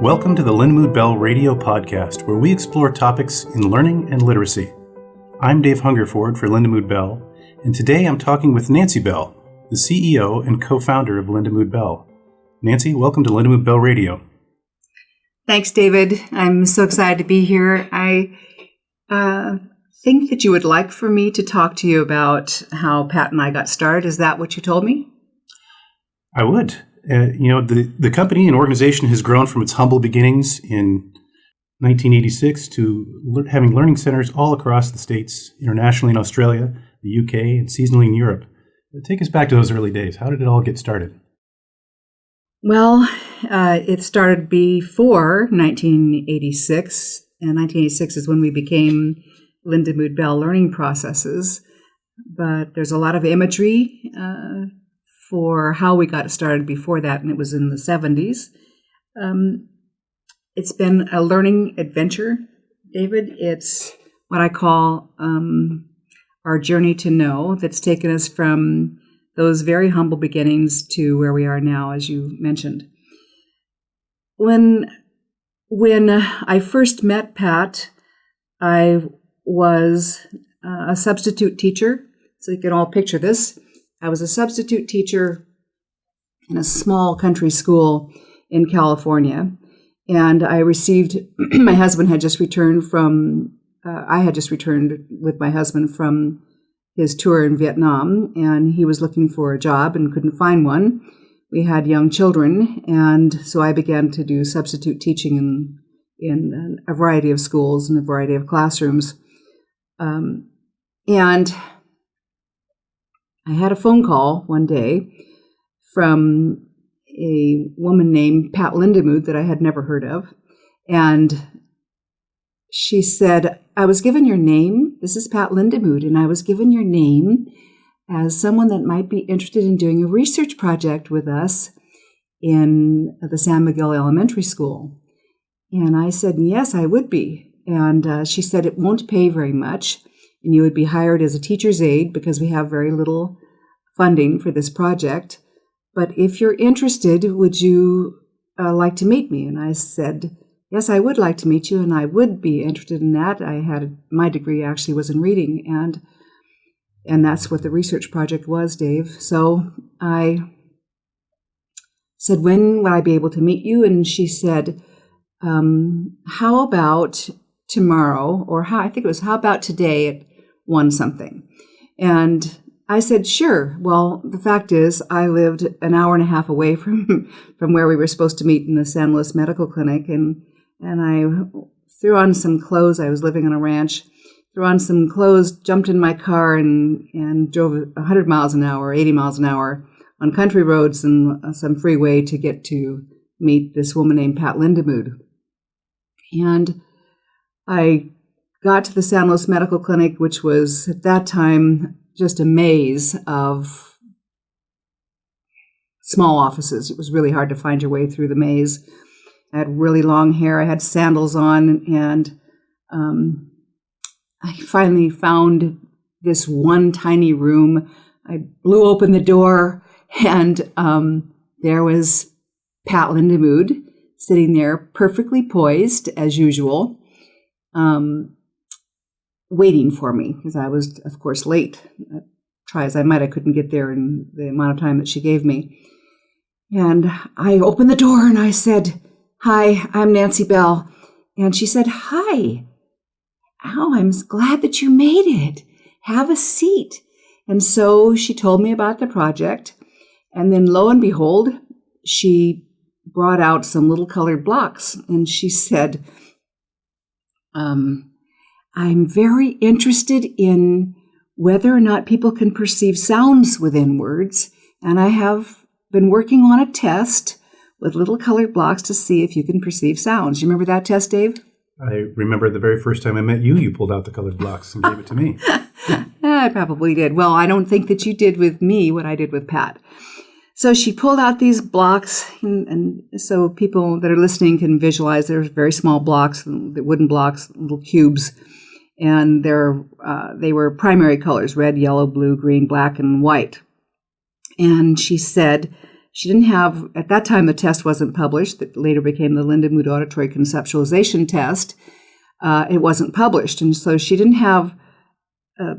Welcome to the Lindamood-Bell radio podcast, where we explore topics in learning and literacy. I'm Dave Hungerford for Lindamood-Bell, and today I'm talking with Nanci Bell, the CEO and co-founder of Lindamood-Bell. Nanci, welcome to Lindamood-Bell Radio. Thanks, David. I'm so excited to be here. I think that you would like for me to talk to you about how Pat and I got started. Is that what you told me? I would. The company and organization has grown from its humble beginnings in 1986 to having learning centers all across the States, internationally in Australia, the UK, and seasonally in Europe. Take us back to those early days. How did it all get started? Well, it started before 1986, and 1986 is when we became Lindamood-Bell Learning Processes. But there's a lot of imagery for how we got started before that, and it was in the 70s. It's been a learning adventure, David. It's what I call our journey to know that's taken us from those very humble beginnings to where we are now, as you mentioned. When I first met Pat, I was a substitute teacher, so you can all picture this. I was a substitute teacher in a small country school in California, and I received, my husband had just returned from, I had just returned with my husband from his tour in Vietnam, and he was looking for a job and couldn't find one. We had young children, and so I began to do substitute teaching in a variety of schools and a variety of classrooms. And I had a phone call one day from a woman named Pat Lindamood that I had never heard of. And she said, I was given your name. This is Pat Lindamood, and I was given your name as someone that might be interested in doing a research project with us in the San Miguel Elementary School. And I said, yes, I would be. And she said, it won't pay very much, and you would be hired as a teacher's aide because we have very little funding for this project. But if you're interested, would you like to meet me? And I said, yes, I would like to meet you, and I would be interested in that. My degree actually was in reading, and that's what the research project was, Dave. So I said, when would I be able to meet you? And she said, how about tomorrow, or how about today at 1 something? And I said, sure. Well, the fact is, I lived an hour and a half away from where we were supposed to meet in the San Luis Medical Clinic, and I threw on some clothes. I was living on a ranch. Threw on some clothes, jumped in my car, and drove 100 miles an hour, 80 miles an hour on country roads and some freeway to get to meet this woman named Pat Lindamood. And I got to the San Luis Medical Clinic, which was at that time just a maze of small offices. It was really hard to find your way through the maze. I had really long hair. I had sandals on, and I finally found this one tiny room. I blew open the door, and there was Pat Lindamood sitting there, perfectly poised as usual, waiting for me because I was, of course, late. Try as I might, I couldn't get there in the amount of time that she gave me. And I opened the door and I said, hi, I'm Nanci Bell. And she said, hi. Oh, I'm glad that you made it. Have a seat. And so she told me about the project. And then lo and behold, she brought out some little colored blocks. And she said, I'm very interested in whether or not people can perceive sounds within words. And I have been working on a test with little colored blocks to see if you can perceive sounds. You remember that test, Dave? I remember the very first time I met you, you pulled out the colored blocks and gave it to me. I probably did. Well, I don't think that you did with me what I did with Pat. So she pulled out these blocks, and so people that are listening can visualize. They're very small blocks, the wooden blocks, little cubes, and they were primary colors: red, yellow, blue, green, black, and white. And she said, she didn't have, at that time the test wasn't published, that later became the Lindamood Auditory Conceptualization Test. It wasn't published, and so she didn't have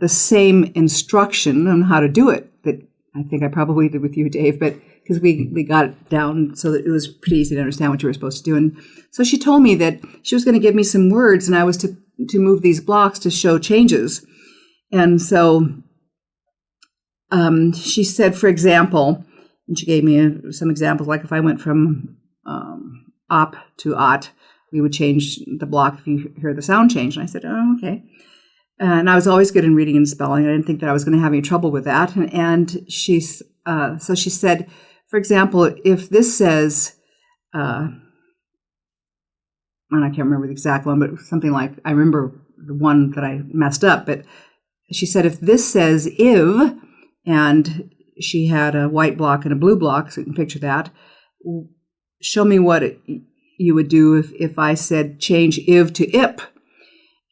the same instruction on how to do it that I think I probably did with you, Dave, but because we got it down so that it was pretty easy to understand what you were supposed to do. And so she told me that she was going to give me some words, and I was to move these blocks to show changes. And so she said, for example, and she gave me some examples, like if I went from op to ot, we would change the block if you hear the sound change. And I said, oh, okay. And I was always good in reading and spelling. I didn't think that I was going to have any trouble with that. And so she said, for example, if this says, and I can't remember the exact one, but something like, I remember the one that I messed up, but she said, if this says "iv," and she had a white block and a blue block, so you can picture that, show me what you would do if I said change "iv" to "ip."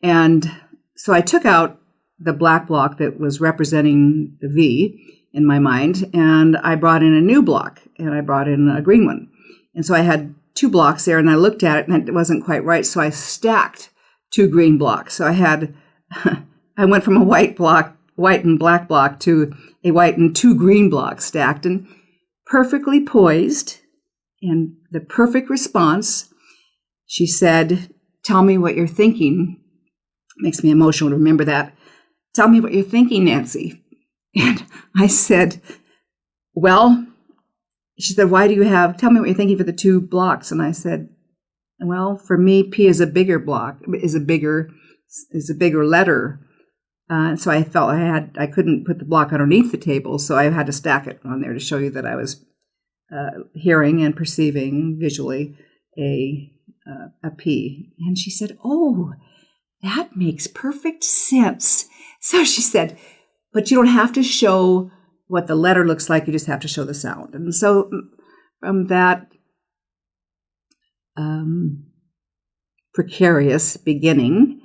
And so I took out the black block that was representing the V in my mind, and I brought in a new block, and I brought in a green one. And so I had two blocks there, and I looked at it, and it wasn't quite right, so I stacked two green blocks. So I went from a white and black block to a white and two green blocks stacked, and perfectly poised, and the perfect response. She said, "Tell me what you're thinking." Makes me emotional to remember that. "Tell me what you're thinking, Nanci." And I said, well, she said, tell me what you're thinking for the two blocks. And I said, well, for me, P is a bigger block, is a bigger letter. So I felt I couldn't put the block underneath the table, so I had to stack it on there to show you that I was hearing and perceiving visually a P. And she said, oh, that makes perfect sense. So she said, but you don't have to show what the letter looks like, you just have to show the sound. And so from that precarious beginning,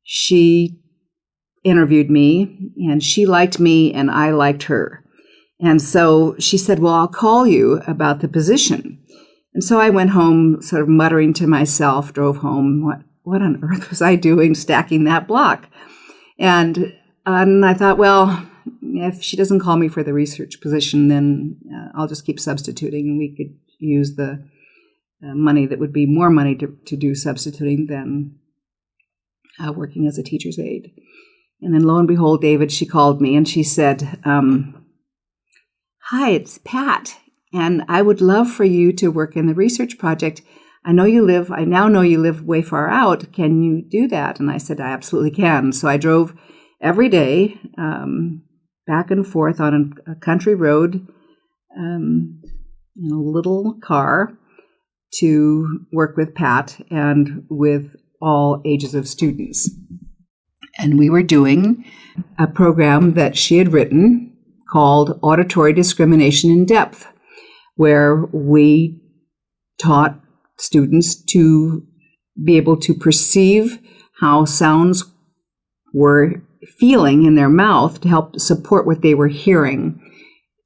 she interviewed me, and she liked me, and I liked her. And so she said, well, I'll call you about the position. And so I went home sort of muttering to myself, drove home, what on earth was I doing stacking that block? And I thought, well, if she doesn't call me for the research position, then I'll just keep substituting. We could use the money that would be more money to do substituting than working as a teacher's aide. And then lo and behold, David, she called me and she said, hi, it's Pat, and I would love for you to work in the research project. I now know you live way far out. Can you do that? And I said, I absolutely can. So I drove every day back and forth on a country road in a little car to work with Pat and with all ages of students. And we were doing a program that she had written called Auditory Discrimination in Depth, where we taught students to be able to perceive how sounds were feeling in their mouth to help support what they were hearing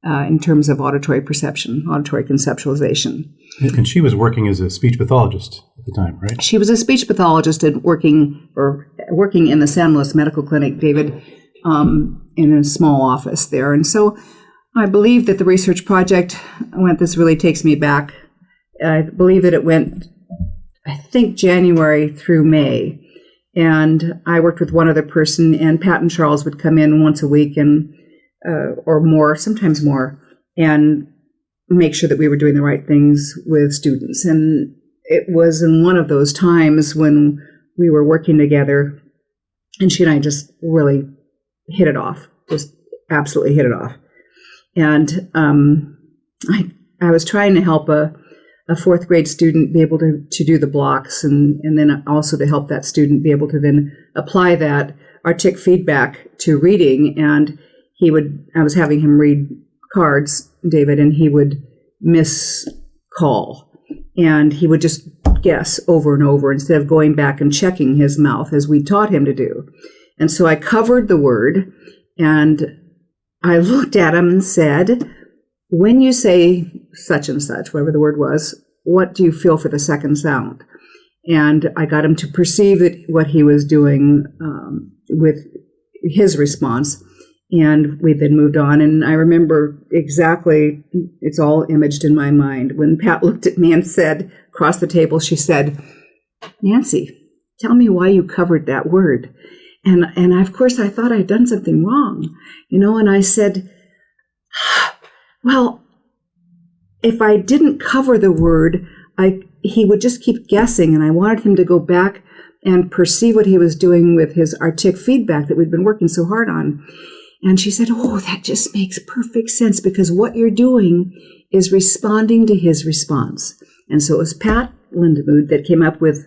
in terms of auditory perception, auditory conceptualization. And she was working as a speech pathologist at the time, right? She was a speech pathologist and working in the San Luis Medical Clinic, David, in a small office there. And so I believe that the research project this really takes me back. I believe that it went, I think, January through May. And I worked with one other person, and Pat and Charles would come in once a week and or more, sometimes more, and make sure that we were doing the right things with students. And it was in one of those times when we were working together, and she and I just really hit it off, just absolutely hit it off. And I was trying to help a fourth grade student be able to do the blocks, and then also to help that student be able to then apply that artic feedback to reading. And I was having him read cards, David, and he would miscall, and he would just guess over and over instead of going back and checking his mouth as we taught him to do. And so I covered the word, and I looked at him and said, when you say such and such, whatever the word was, what do you feel for the second sound? And I got him to perceive what he was doing with his response. And we then moved on. And I remember exactly, it's all imaged in my mind. When Pat looked at me and said, across the table, she said, "Nanci, tell me why you covered that word." And of course, I thought I'd done something wrong, and I said, well, if I didn't cover the word, he would just keep guessing, and I wanted him to go back and perceive what he was doing with his artic feedback that we'd been working so hard on. And she said, "Oh, that just makes perfect sense, because what you're doing is responding to his response." And so it was Pat Lindamood that came up with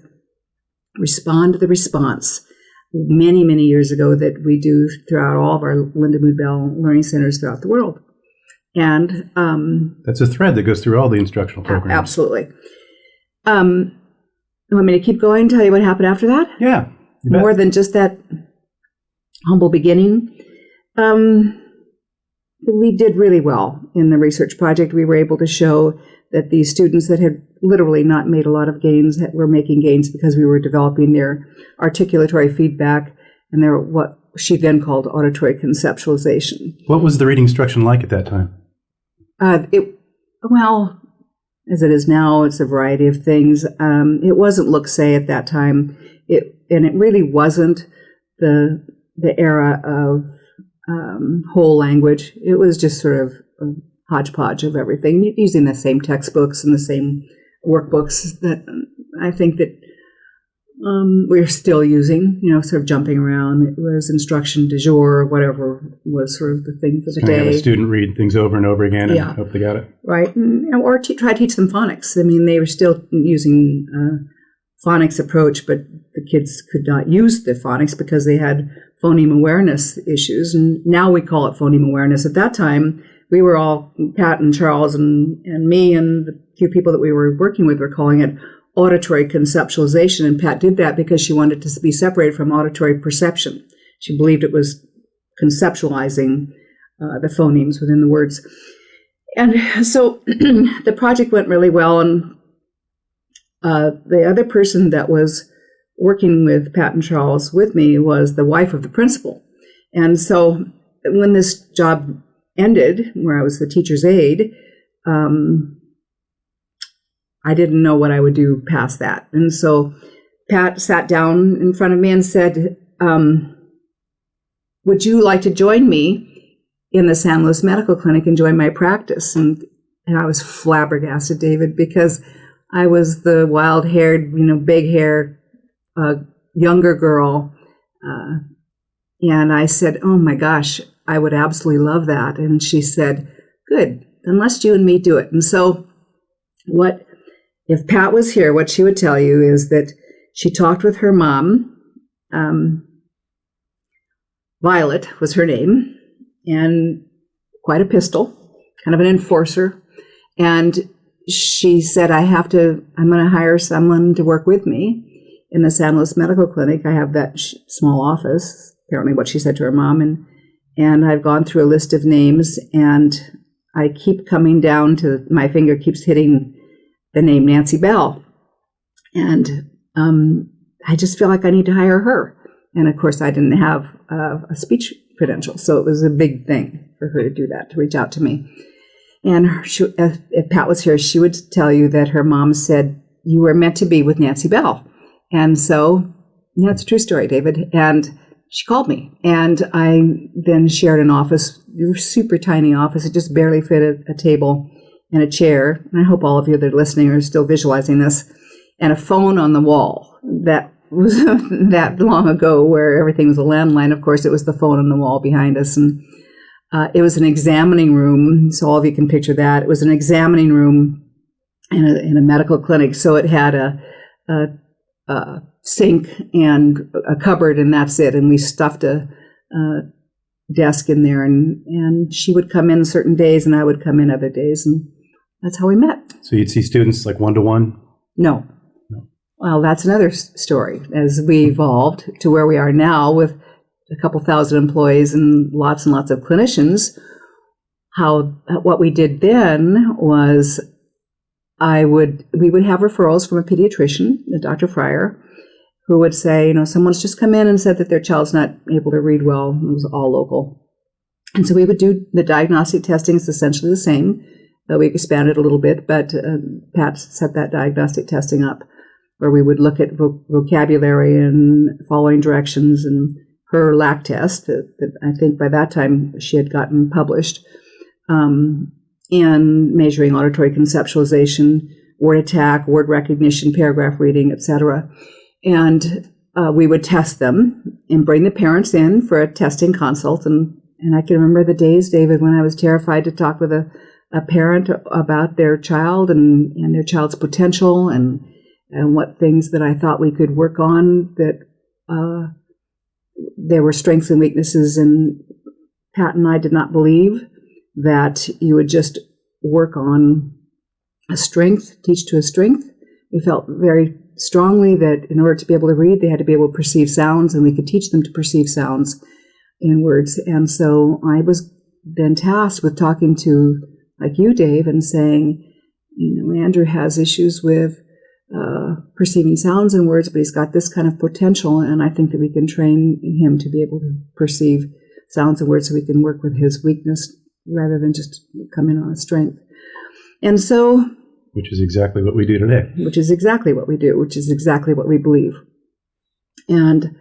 Respond to the Response many, many years ago that we do throughout all of our Lindamood-Bell learning centers throughout the world. And that's a thread that goes through all the instructional programs. Absolutely. You want me to keep going, tell you what happened after that? Yeah. More than just that humble beginning. We did really well in the research project. We were able to show that these students that had literally not made a lot of gains were making gains because we were developing their articulatory feedback and their what she then called auditory conceptualization. What was the reading instruction like at that time? Well, as it is now, it's a variety of things. It wasn't look-say at that time, and it really wasn't the era of whole language. It was just sort of a hodgepodge of everything, using the same textbooks and the same workbooks that I think that we're still using, sort of jumping around. It was instruction du jour, whatever was sort of the thing for the day. Have a student read things over and over again and hope they got it. Right. Or try to teach them phonics. I mean, they were still using phonics approach, but the kids could not use the phonics because they had phoneme awareness issues. And now we call it phoneme awareness. At that time, we were all, Pat and Charles and me and the few people that we were working with were calling it auditory conceptualization. And Pat did that because she wanted to be separated from auditory perception. She believed it was conceptualizing the phonemes within the words. And so the project went really well. And the other person that was working with Pat and Charles with me was the wife of the principal. And so when this job ended, where I was the teacher's aide, I didn't know what I would do past that. And so Pat sat down in front of me and said, "Would you like to join me in the San Luis Medical Clinic and join my practice?" And I was flabbergasted, David, because I was the wild-haired, big hair, younger girl. And I said, "Oh my gosh, I would absolutely love that." And she said, "Good, then let's you and me do it." And so if Pat was here, what she would tell you is that she talked with her mom. Violet was her name, and quite a pistol, kind of an enforcer. And she said, I'm going to hire someone to work with me in the San Luis Medical Clinic. I have that small office, apparently what she said to her mom. And I've gone through a list of names, and I keep coming down to, my finger keeps hitting the name Nanci Bell. And I just feel like I need to hire her. And of course, I didn't have a speech credential, so it was a big thing for her to do that, to reach out to me. And if Pat was here, she would tell you that her mom said, "You were meant to be with Nanci Bell." And so, it's a true story, David. And she called me, and I then shared an office, a super tiny office. It just barely fit a table and a chair. And I hope all of you that are listening are still visualizing this. And a phone on the wall. That was that long ago, where everything was a landline. Of course, it was the phone on the wall behind us. And it was an examining room. So all of you can picture that. It was an examining room in a medical clinic. So it had a sink and a cupboard, and that's it. And we stuffed a desk in there, and she would come in certain days, and I would come in other days, and that's how we met. So you'd see students like one-to-one? No. Well, that's another story. As we evolved to where we are now with a couple thousand employees and lots of clinicians, what we did then was we would have referrals from a pediatrician, Dr. Fryer, who would say, someone's just come in and said that their child's not able to read well. It was all local. And so we would do the diagnostic testing. It's essentially the same. We expanded a little bit, but Pat set that diagnostic testing up where we would look at vocabulary and following directions, and her LAC test that I think by that time she had gotten published, and measuring auditory conceptualization, word attack, word recognition, paragraph reading, etc. And we would test them and bring the parents in for a testing consult. And I can remember the days, David, when I was terrified to talk with a parent about their child and their child's potential and what things that I thought we could work on, that there were strengths and weaknesses. And Pat and I did not believe that you would just work on a strength, teach to a strength. We felt very strongly that in order to be able to read, they had to be able to perceive sounds, and we could teach them to perceive sounds in words. And so I was then tasked with talking to, like you, Dave, and saying, Andrew has issues with perceiving sounds in words, but he's got this kind of potential, and I think that we can train him to be able to perceive sounds and words so we can work with his weakness rather than just come in on a strength. And so... Which is exactly what we do today. Which is exactly what we do, which is exactly what we believe. And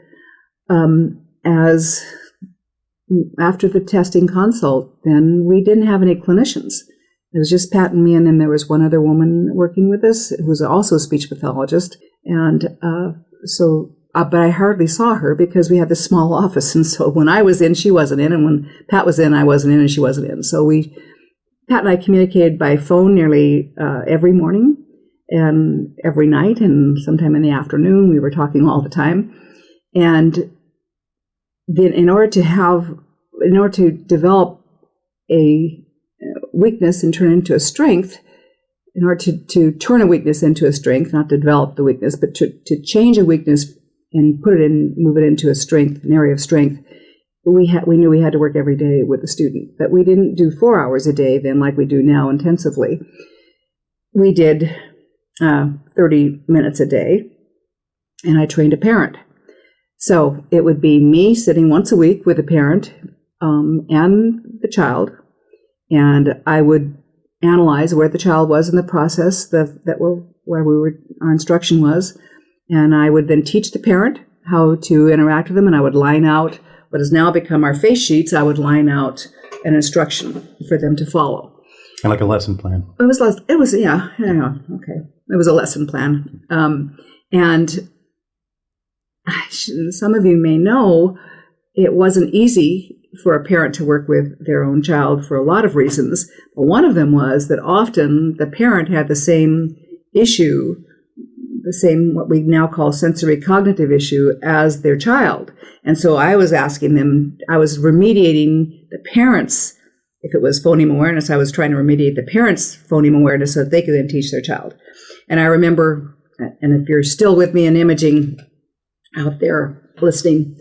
after the testing consult, then we didn't have any clinicians. It was just Pat and me, and then there was one other woman working with us who was also a speech pathologist. And but I hardly saw her because we had this small office. And so when I was in, she wasn't in. And when Pat was in, I wasn't in and she wasn't in. So Pat and I communicated by phone nearly every morning and every night, and sometime in the afternoon. We were talking all the time. And then in order to develop a weakness and turn it into a strength, in order to turn a weakness into a strength, not to develop the weakness, but to change a weakness and move it into a strength, an area of strength, we knew we had to work every day with the student. But we didn't do 4 hours a day then like we do now intensively. We did 30 minutes a day, and I trained a parent. So it would be me sitting once a week with a parent and the child, and I would analyze where the child was in the process our instruction was, and I would then teach the parent how to interact with them, and I would line out what has now become our face sheets. I would line out an instruction for them to follow. Kind of like a lesson plan. It was okay. It was a lesson plan. And some of you may know it wasn't easy for a parent to work with their own child for a lot of reasons. But one of them was that often the parent had the same issue, what we now call sensory cognitive issue, as their child. And so I was remediating the parents. If it was phoneme awareness, I was trying to remediate the parents' phoneme awareness so that they could then teach their child. And I remember, and if you're still with me in imaging out there listening,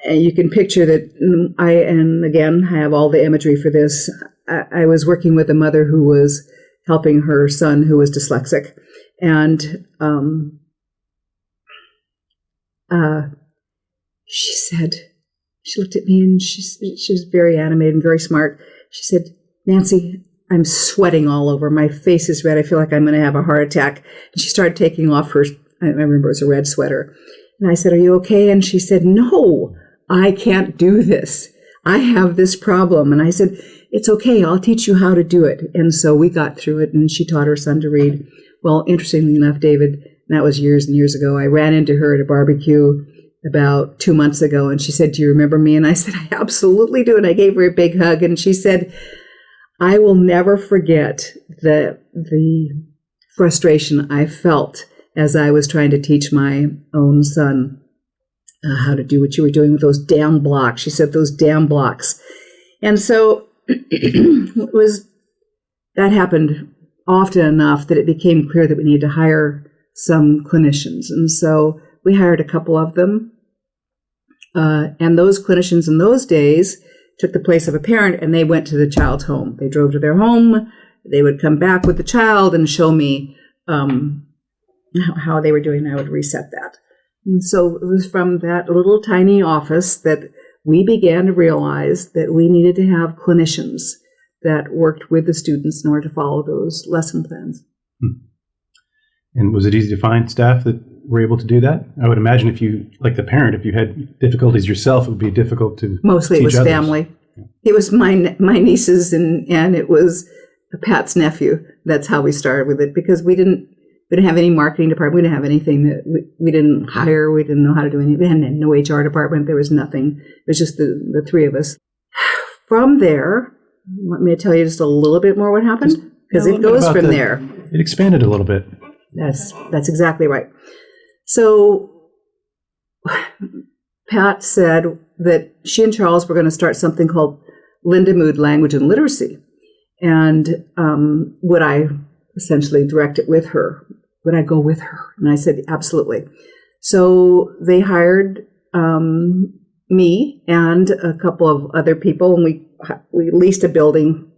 you can picture that I have all the imagery for this. I was working with a mother who was helping her son who was dyslexic. And she looked at me and she was very animated and very smart. She said, "Nanci, I'm sweating all over. My face is red. I feel like I'm going to have a heart attack." And she started taking off I remember it was a red sweater. And I said, "Are you okay?" And she said, "No, I can't do this. I have this problem." And I said, "It's okay. I'll teach you how to do it." And so we got through it, and she taught her son to read. Well, interestingly enough, David, and that was years and years ago, I ran into her at a barbecue about 2 months ago, and she said, "Do you remember me?" And I said, "I absolutely do." And I gave her a big hug, and she said, "I will never forget the frustration I felt as I was trying to teach my own son how to do what you were doing with those damn blocks." She said, "Those damn blocks." And so that happened often enough that it became clear that we needed to hire some clinicians. And so we hired a couple of them. And those clinicians in those days took the place of a parent, and they went to the child's home. They drove to their home. They would come back with the child and show me how they were doing. I would reset that. And so it was from that little tiny office that we began to realize that we needed to have clinicians that worked with the students in order to follow those lesson plans. And was it easy to find staff that were able to do that? I would imagine if you, like the parent, if you had difficulties yourself, it would be difficult to Mostly it was others. family. Yeah. It was my nieces and it was Pat's nephew. That's how we started with it, because we didn't have any marketing department. We didn't have anything that we didn't hire. We didn't know how to do anything. We had no HR department. There was nothing. It was just the three of us. From there, want me to tell you just a little bit more what happened? Because it goes from there. It expanded a little bit. That's exactly right. So Pat said that she and Charles were going to start something called Lindamood Language and Literacy. And would I essentially direct it with her? Would I go with her? And I said, absolutely. So they hired me and a couple of other people, and we leased a building.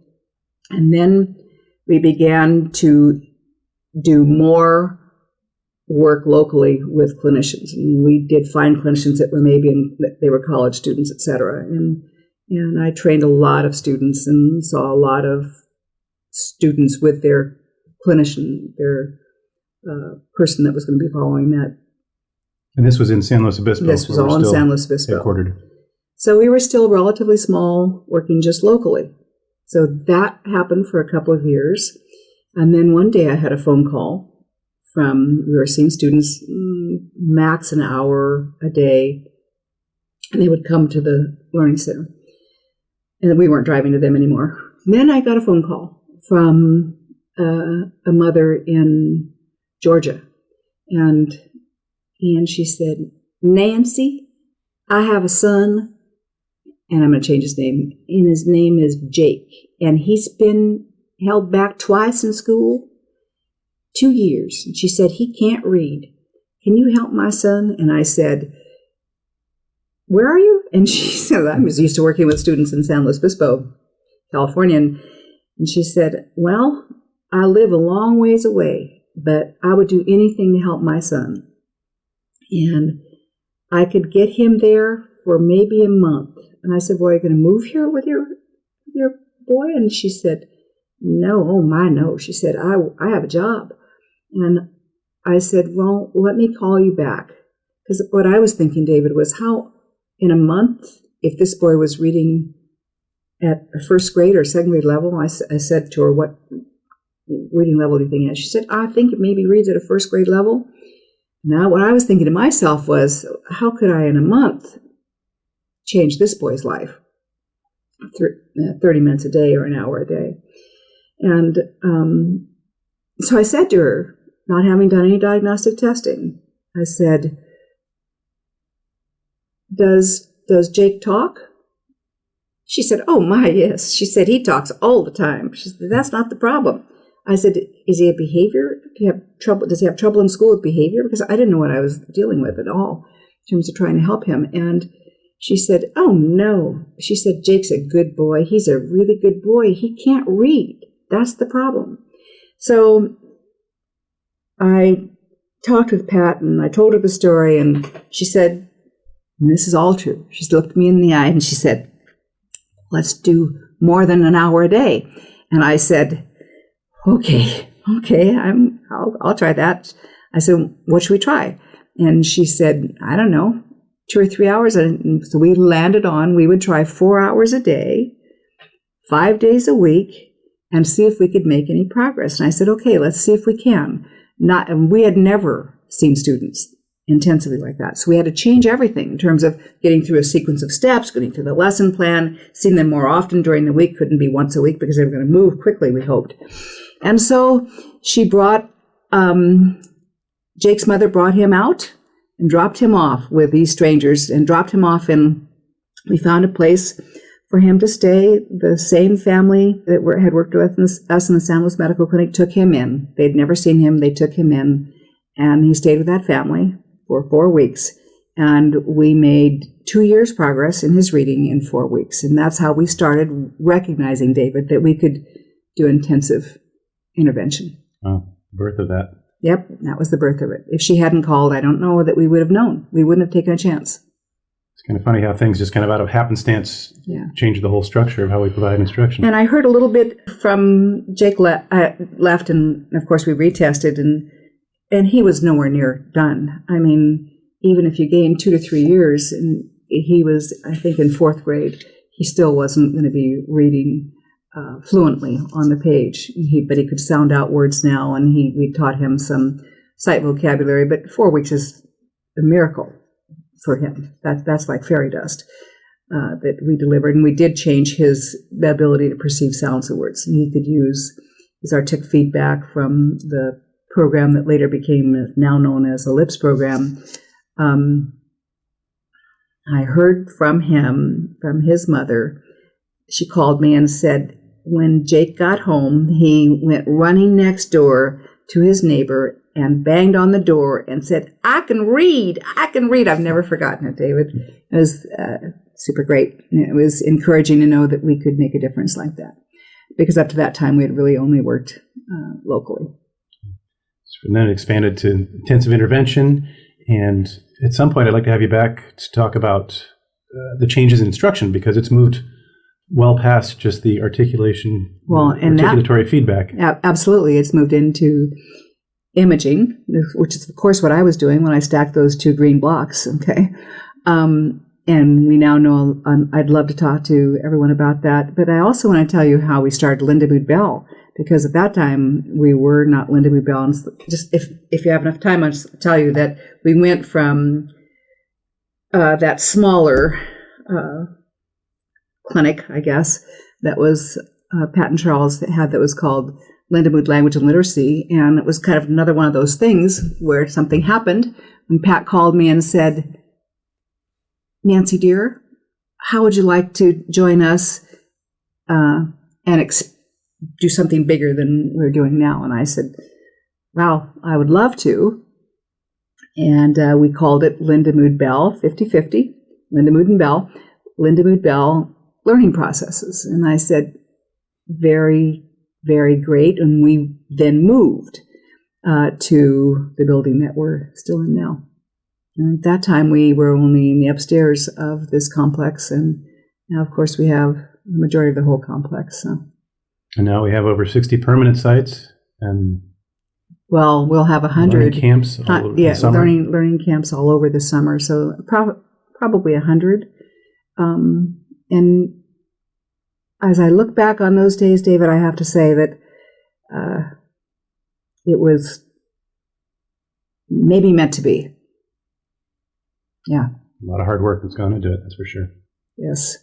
And then we began to do more work locally with clinicians. And we did find clinicians that were they were college students, et cetera. And I trained a lot of students and saw a lot of students with their clinician, their person that was going to be following that. And this was in San Luis Obispo. This was all in San Luis Obispo. Headquartered. So we were still relatively small, working just locally. So that happened for a couple of years. And then one day I had a phone call we were seeing students max an hour a day, and they would come to the Learning Center. And we weren't driving to them anymore. Then I got a phone call from a mother in Georgia. And she said, Nancy, I have a son, and I'm going to change his name, and his name is Jake. And he's been held back twice in school, 2 years. And she said, he can't read. Can you help my son? And I said, where are you? And she said, I was used to working with students in San Luis Obispo, California. And she said, well, I live a long ways away, but I would do anything to help my son. And I could get him there for maybe a month. And I said, well, are you going to move here with your boy? And she said, no, oh my, no. She said, I have a job. And I said, well, let me call you back. Because what I was thinking, David, was how in a month, if this boy was reading at a first grade or second grade level, I said to her, what reading level do you think he has? She said, I think it maybe reads at a first grade level. Now, what I was thinking to myself was, how could I in a month change this boy's life? 30 minutes a day or an hour a day. And so I said to her, not having done any diagnostic testing, I said, does Jake talk? She said, oh my, yes. She said, he talks all the time. She said, that's not the problem. I said, is he a behavior? Does he have trouble in school with behavior? Because I didn't know what I was dealing with at all in terms of trying to help him. And she said, oh no. She said, Jake's a good boy. He's a really good boy. He can't read. That's the problem. So I talked with Pat and I told her the story, and she said, and this is all true. She looked me in the eye and she said, let's do more than an hour a day. And I said, okay, I'll try that. I said, what should we try? And she said, I don't know, 2 or 3 hours. And so we landed on, we would try 4 hours a day, 5 days a week, and see if we could make any progress. And I said, okay, let's see if we can. And we had never seen students intensively like that. So we had to change everything in terms of getting through a sequence of steps, getting through the lesson plan, seeing them more often during the week. Couldn't be once a week because they were going to move quickly, we hoped. And so she brought, Jake's mother brought him out and dropped him off with these strangers and dropped him off, and we found a place for him to stay. The same family that had worked with us in the San Luis Medical Clinic took him in. They'd never seen him. They took him in, and he stayed with that family for 4 weeks. And we made 2 years' progress in his reading in 4 weeks. And that's how we started recognizing, David, that we could do intensive intervention. Oh, birth of that. Yep, that was the birth of it. If she hadn't called, I don't know that we would have known. We wouldn't have taken a chance. It's kind of funny how things just kind of out of happenstance change the whole structure of how we provide instruction. And I heard a little bit from Jake left, and of course we retested, and he was nowhere near done. I mean, even if you gain 2 to 3 years, and he was, I think, in 4th grade, he still wasn't going to be reading fluently on the page. But he could sound out words now, and we taught him some sight vocabulary. But 4 weeks is a miracle for him. That's like fairy dust that we delivered. And we did change his ability to perceive sounds of words. And he could use his artic feedback from the program that later became now known as a LIPS program. I heard from him, from his mother. She called me and said, when Jake got home, he went running next door to his neighbor and banged on the door and said, I can read. I've never forgotten it, David. It was super great. It was encouraging to know that we could make a difference like that. Because up to that time, we had really only worked locally. And then it expanded to intensive intervention. And at some point, I'd like to have you back to talk about the changes in instruction, because it's moved well past just the articulatory feedback. Absolutely. It's moved into imaging, which is, of course, what I was doing when I stacked those 2 green blocks. Okay. And we now know, I'd love to talk to everyone about that. But I also want to tell you how we started Lindamood-Bell, because at that time we were not Lindamood-Bell. And just if you have enough time, I'll just tell you that we went from that smaller clinic, I guess, that was Pat and Charles had, that was called Lindamood Language and Literacy. And it was kind of another one of those things where something happened. And Pat called me and said, Nanci, dear, how would you like to join us and do something bigger than we're doing now? And I said, wow, I would love to. And we called it Lindamood-Bell, 50-50, Lindamood and Bell, Lindamood-Bell learning processes. And I said, very, very great. And we then moved to the building that we're still in now. And at that time, we were only in the upstairs of this complex. And now, of course, we have the majority of the whole complex. So. And now we have over 60 permanent sites. And well, we'll have 100 learning camps all over the summer. learning camps all over the summer. So probably 100. And as I look back on those days, David, I have to say that it was maybe meant to be. Yeah. A lot of hard work that's gone into it, that's for sure. Yes.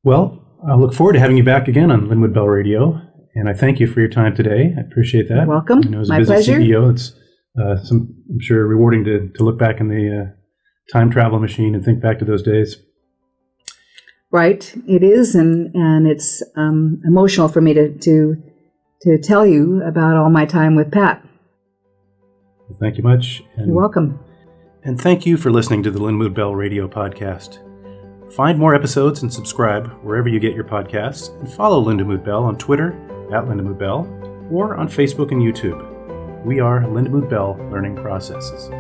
Well, I look forward to having you back again on Lindamood-Bell Radio, and I thank you for your time today. I appreciate that. You're welcome. I know as a My busy pleasure. CEO, it's I'm sure rewarding to look back in the time travel machine and think back to those days. Right, it is, and it's emotional for me to tell you about all my time with Pat. Well, thank you much. You're welcome. And thank you for listening to the Lindamood-Bell Radio podcast. Find more episodes and subscribe wherever you get your podcasts, and follow Lindamood-Bell on Twitter @Lindamood-Bell or on Facebook and YouTube. We are Lindamood-Bell Learning Processes.